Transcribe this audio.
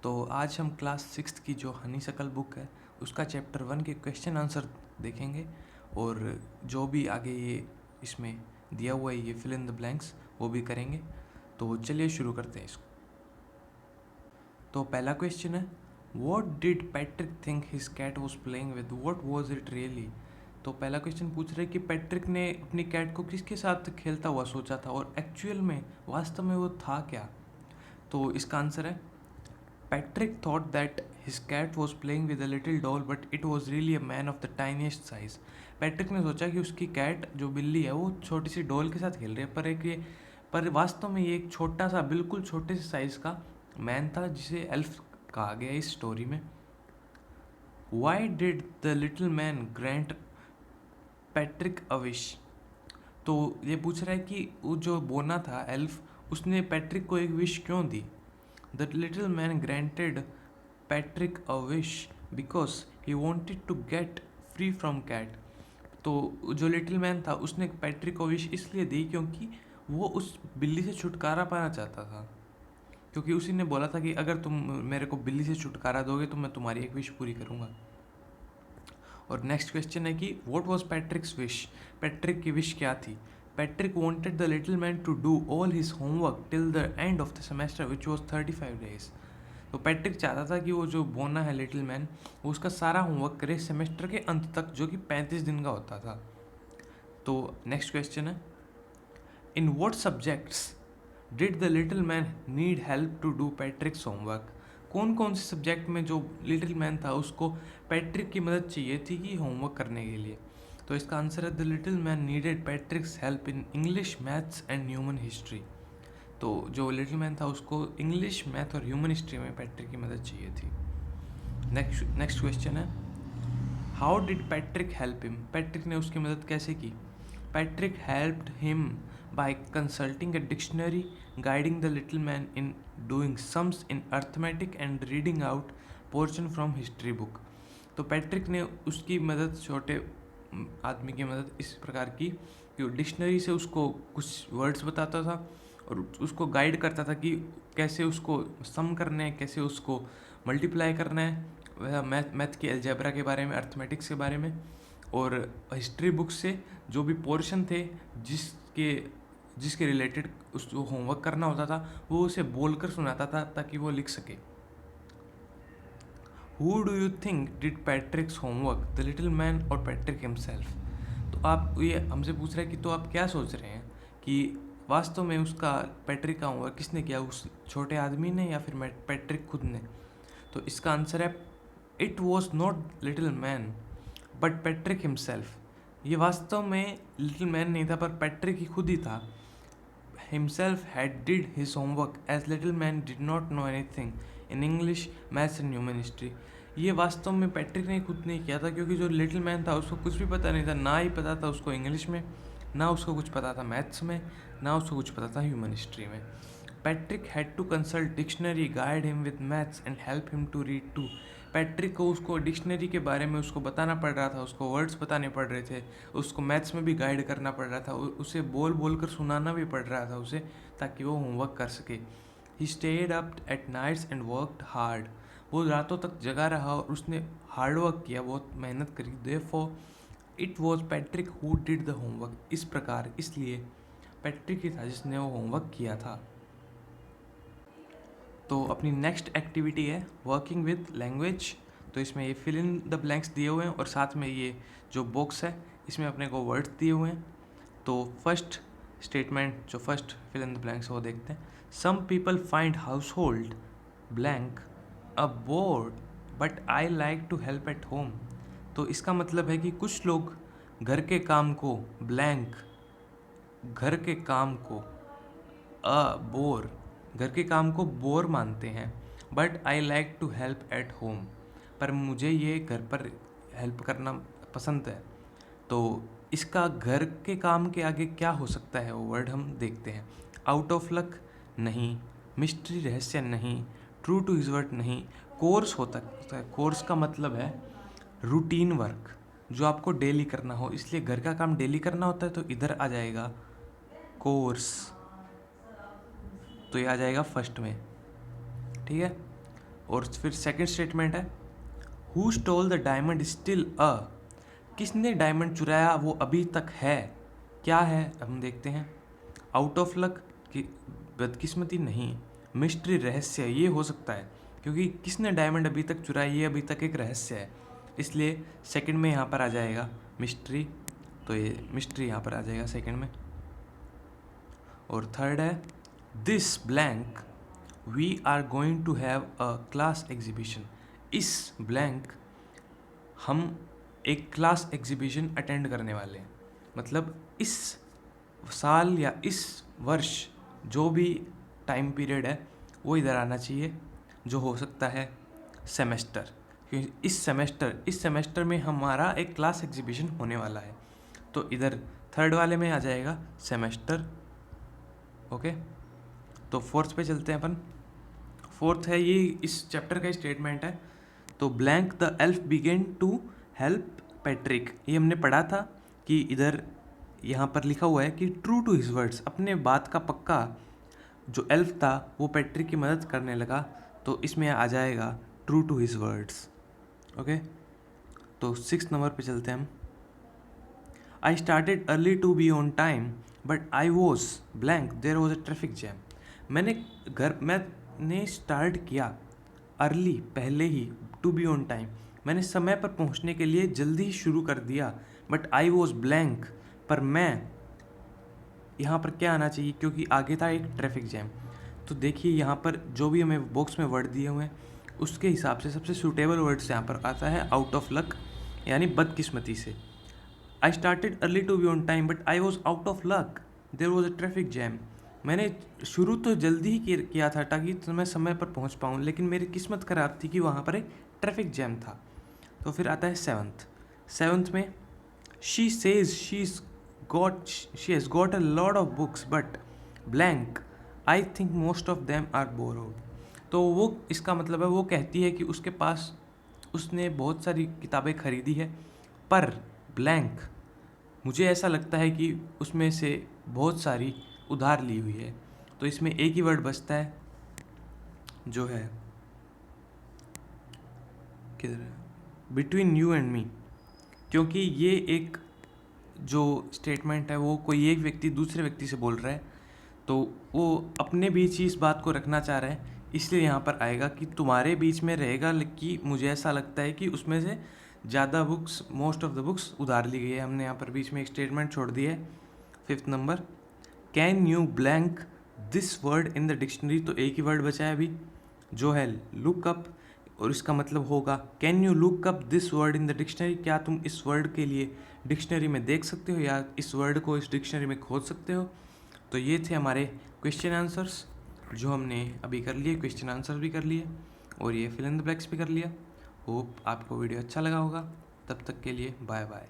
तो आज हम क्लास 6 की जो हनीशक्ल बुक है उसका चैप्टर 1 के क्वेश्चन आंसर देखेंगे और जो भी आगे ये इसमें दिया हुआ है ये फिल इन द ब्लैंक्स वो भी करेंगे। तो चलिए शुरू करते हैं इसको। तो पहला क्वेश्चन है, what did Patrick think his cat was playing with, what was it really. तो पहला क्वेश्चन पूछ रहे कि पैट्रिक ने अपनी कैट को किसके साथ खेलता हुआ सोचा था और एक्चुअल में वास्तव में वो था क्या। तो इसका आंसर है, Patrick thought that his cat was playing with a little doll, but it was really a man of the tiniest size. Patrick ने सोचा कि उसकी कैट जो बिल्ली है वो छोटी सी डॉल के साथ खेल रही है, पर वास्तव में ये एक छोटा सा बिल्कुल छोटे से साइज का मैन था जिसे एल्फ कहा गया इस स्टोरी में। Why did the little man grant Patrick a wish? तो ये पूछ रहा है कि वो जो बोना था एल्फ उसने पैट्रिक को एक विश क्यों दी। The little man granted Patrick a wish because he wanted to get free from cat. तो जो लिटिल मैन था उसने पैट्रिक को विश इसलिए दी क्योंकि वो उस बिल्ली से छुटकारा पाना चाहता था, क्योंकि उसी ने बोला था कि अगर तुम मेरे को बिल्ली से छुटकारा दोगे तो मैं तुम्हारी एक विश पूरी करूँगा। और नेक्स्ट क्वेश्चन है कि व्हाट वाज पैट्रिक्स विश, पैट्रिक की विश क्या थी। Patrick wanted the little man to do all his homework till the end of the semester, which was 35 days. तो पैट्रिक चाहता था कि वो जो बोना है लिटिल मैन वो उसका सारा होमवर्क करे सेमेस्टर के अंत तक, जो कि 35 दिन का होता था। तो नेक्स्ट क्वेश्चन है, in what subjects did the little man need help to do Patrick's homework. कौन कौन से सब्जेक्ट में जो लिटिल मैन था उसको पैट्रिक की मदद चाहिए थी कि होमवर्क करने के लिए। तो इसका आंसर है, the little man needed पैट्रिक्स help in English, maths and human history. तो जो लिटिल मैन था उसको इंग्लिश, मैथ और ह्यूमन हिस्ट्री में पैट्रिक की मदद चाहिए थी। नेक्स्ट क्वेश्चन है, how did Patrick help him, Patrick ने उसकी मदद कैसे की। Patrick helped him by consulting a dictionary, guiding the little man in doing sums in arithmetic and reading out portion from history book. तो Patrick ने उसकी मदद, छोटे आदमी की मदद इस प्रकार की कि डिक्शनरी से उसको कुछ वर्ड्स बताता था और उसको गाइड करता था कि कैसे उसको सम करना है, कैसे उसको मल्टीप्लाई करना है, वह मैथ के अलजेब्रा के बारे में, अर्थमेटिक्स के बारे में, और हिस्ट्री बुक से जो भी पोर्शन थे जिसके रिलेटेड उसको होमवर्क करना होता था वो उसे बोलकर सुनाता था ताकि वो लिख सके। Who do you think did Patrick's homework, the little man or Patrick himself? तो आप ये हमसे पूछ रहे हैं कि तो आप क्या सोच रहे हैं कि वास्तव में उसका पैट्रिक का होमवर्क किसने किया, उस छोटे आदमी ने या फिर पैट्रिक खुद ने। तो इसका आंसर है, it was not little man but Patrick himself. ये वास्तव में लिटिल मैन नहीं था पर पैट्रिक ही खुद ही था। Himself had did his homework as little man did not know anything in English, Maths and Human History. ये वास्तव में पैट्रिक ने खुद नहीं किया था क्योंकि जो लिटिल मैन था उसको कुछ भी पता नहीं था, ना ही पता था उसको इंग्लिश में, ना उसको कुछ पता था मैथ्स में, ना उसको कुछ पता था ह्यूमन हिस्ट्री में। Patrick had to consult dictionary, guide him with maths and help him to read too. Patrick को उसको डिक्शनरी के बारे में उसको बताना पड़ रहा था, उसको वर्ड्स बताने पड़ रहे थे, उसको मैथ्स में भी गाइड करना पड़ रहा था, उसे बोल कर सुनाना भी पड़ रहा था उसे, ताकि वो होमवर्क कर सके। He stayed up at nights and worked hard. वो रातों तक जगा रहा और उसने हार्ड वर्क किया, बहुत मेहनत करी। Therefore it was Patrick who did the homework. इस प्रकार, इसलिए पैट्रिक ही था जिसने वो होमवर्क किया था। तो अपनी नेक्स्ट एक्टिविटी है वर्किंग विद लैंग्वेज। तो इसमें ये फिल इन द ब्लैंक्स दिए हुए हैं और साथ में ये जो बॉक्स है इसमें अपने को वर्ड्स दिए हुए हैं। तो फर्स्ट स्टेटमेंट, जो first fill in the blanks वो देखते हैं। Some people find household blank a bore but I like to help at home. तो इसका मतलब है कि कुछ लोग घर के काम को ब्लैंक, घर के काम को बोर, घर के काम को बोर मानते हैं, but I like to help at home, पर मुझे ये घर पर हेल्प करना पसंद है। तो इसका घर के काम के आगे क्या हो सकता है वो वर्ड हम देखते हैं। आउट ऑफ लक नहीं, मिस्ट्री रहस्य नहीं, ट्रू टू हिज वर्ड नहीं, कोर्स होता है। कोर्स का मतलब है रूटीन वर्क, जो आपको डेली करना हो, इसलिए घर का काम डेली करना होता है तो इधर आ जाएगा कोर्स, तो ये आ जाएगा फर्स्ट में, ठीक है। और फिर सेकंड स्टेटमेंट है who stole the diamond still a, किसने डायमंड चुराया वो अभी तक है, क्या है हम देखते हैं। आउट ऑफ लक कि बदकिस्मती नहीं, मिस्ट्री रहस्य ये हो सकता है क्योंकि किसने डायमंड अभी तक चुराया ये अभी तक एक रहस्य है, इसलिए सेकंड में यहाँ पर आ जाएगा मिस्ट्री, तो ये मिस्ट्री यहाँ पर आ जाएगा सेकंड में। और थर्ड है this blank we are going to have a class exhibition, इस ब्लैंक हम एक क्लास एग्जीबिशन अटेंड करने वाले हैं, मतलब इस साल या इस वर्ष जो भी टाइम पीरियड है वो इधर आना चाहिए, जो हो सकता है सेमेस्टर, क्योंकि इस सेमेस्टर में हमारा एक क्लास एग्जीबिशन होने वाला है, तो इधर थर्ड वाले में आ जाएगा सेमेस्टर। ओके, तो फोर्थ पे चलते हैं अपन। फोर्थ है ये इस चैप्टर का स्टेटमेंट है, तो blank the elf began to help Patrick, ये हमने पढ़ा था कि इधर यहाँ पर लिखा हुआ है कि ट्रू टू हिज वर्ड्स, अपने बात का पक्का जो एल्फ था वो पैट्रिक की मदद करने लगा, तो इसमें आ जाएगा true to his words. Okay, तो 6 नंबर पे चलते हैं हम। I started early to be on time but I was blank there was a traffic jam, मैंने स्टार्ट किया अर्ली पहले ही, टू बी ऑन टाइम मैंने समय पर पहुंचने के लिए जल्दी ही शुरू कर दिया, बट आई वॉज ब्लैंक पर मैं, यहाँ पर क्या आना चाहिए क्योंकि आगे था एक ट्रैफिक जैम, तो देखिए यहाँ पर जो भी हमें बॉक्स में वर्ड दिए हुए हैं उसके हिसाब से सबसे सूटेबल वर्ड्स यहाँ पर आता है आउट ऑफ लक, यानी बदकिस्मती से। I started early to be on time but I was out of luck there was a traffic jam, मैंने शुरू तो जल्दी ही किया था ताकि मैं समय पर पहुँच पाऊँ, लेकिन मेरी किस्मत ख़राब थी कि वहाँ पर एक ट्रैफिक जैम था। तो फिर आता है सेवन्थ में she says she has got a lot of books but blank I think most of them are borrowed, तो वो इसका मतलब है वो कहती है कि उसके पास उसने बहुत सारी किताबें खरीदी है पर ब्लैंक मुझे ऐसा लगता है कि उसमें से बहुत सारी उधार ली हुई है, तो इसमें एक ही वर्ड बचता है जो है किधर है, बिटवीन यू एंड मी, क्योंकि ये एक जो स्टेटमेंट है वो कोई एक व्यक्ति दूसरे व्यक्ति से बोल रहा है, तो वो अपने बीच ही इस बात को रखना चाह रहा है, इसलिए यहाँ पर आएगा कि तुम्हारे बीच में रहेगा कि मुझे ऐसा लगता है कि उसमें से ज़्यादा books most of the books उधार ली गई है, हमने यहाँ पर बीच में एक स्टेटमेंट छोड़ दिया है। 5th number can you blank this word in the dictionary, तो एक ही वर्ड बचा है अभी जो है लुक अप, और इसका मतलब होगा can you look up this word in the dictionary, क्या तुम इस वर्ड के लिए डिक्शनरी में देख सकते हो या इस वर्ड को इस डिक्शनरी में खोज सकते हो। तो ये थे हमारे क्वेश्चन आंसर्स जो हमने अभी कर लिए, क्वेश्चन आंसर भी कर लिए और ये फिल इन द ब्लैंक्स भी कर लिया। होप आपको वीडियो अच्छा लगा होगा, तब तक के लिए बाय बाय।